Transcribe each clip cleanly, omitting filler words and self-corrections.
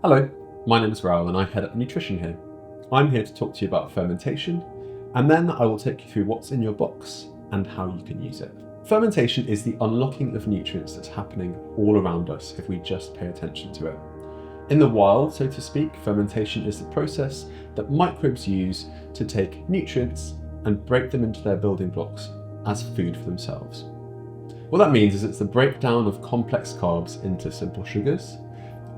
Hello, my name is Raoul and I head up nutrition here. I'm here to talk to you about fermentation, and then I will take you through what's in your box and how you can use it. Fermentation is the unlocking of nutrients that's happening all around us if we just pay attention to it. In the wild, so to speak, fermentation is the process that microbes use to take nutrients and break them into their building blocks as food for themselves. What that means is it's the breakdown of complex carbs into simple sugars,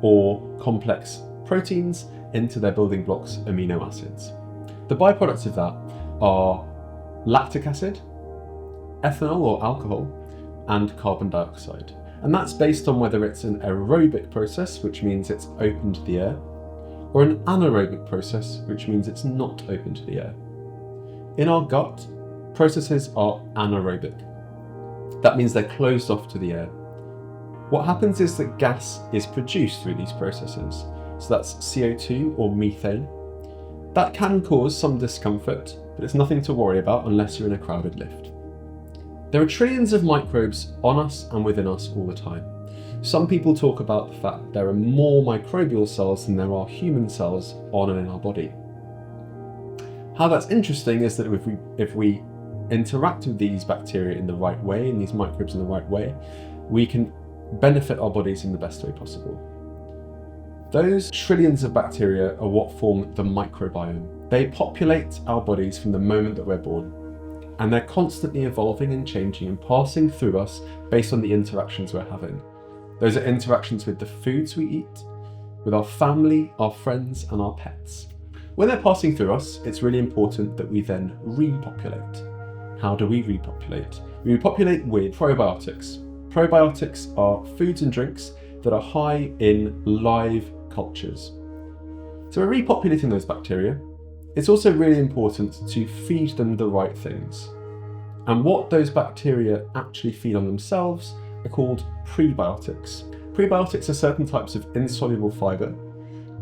or complex proteins into their building blocks, amino acids. The byproducts of that are lactic acid, ethanol or alcohol, and carbon dioxide. And that's based on whether it's an aerobic process, which means it's open to the air, or an anaerobic process, which means it's not open to the air. In our gut, processes are anaerobic. That means they're closed off to the air. What happens is that gas is produced through these processes. So that's CO2 or methane. That can cause some discomfort, but it's nothing to worry about unless you're in a crowded lift. There are trillions of microbes on us and within us all the time. Some people talk about the fact there are more microbial cells than there are human cells on and in our body. How that's interesting is that if we interact with these bacteria in the right way, and these microbes in the right way, we can benefit our bodies in the best way possible. Those trillions of bacteria are what form the microbiome. They populate our bodies from the moment that we're born, and they're constantly evolving and changing and passing through us based on the interactions we're having. Those are interactions with the foods we eat, with our family, our friends, and our pets. When they're passing through us, it's really important that we then repopulate. How do we repopulate? We repopulate with probiotics. Probiotics are foods and drinks that are high in live cultures. So we're repopulating those bacteria. It's also really important to feed them the right things. And what those bacteria actually feed on themselves are called prebiotics. Prebiotics are certain types of insoluble fibre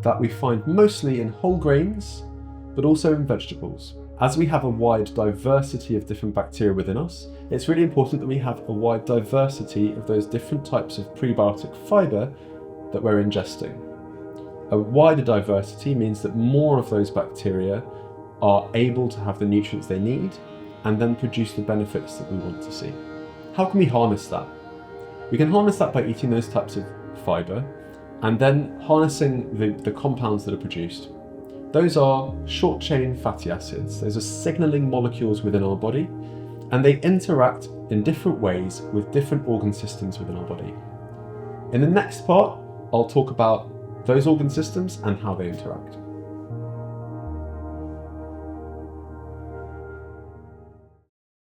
that we find mostly in whole grains, but also in vegetables. As we have a wide diversity of different bacteria within us, it's really important that we have a wide diversity of those different types of prebiotic fibre that we're ingesting. A wider diversity means that more of those bacteria are able to have the nutrients they need and then produce the benefits that we want to see. How can we harness that? We can harness that by eating those types of fibre and then harnessing the compounds that are produced. Those are short-chain fatty acids. Those are signalling molecules within our body, and they interact in different ways with different organ systems within our body. In the next part, I'll talk about those organ systems and how they interact.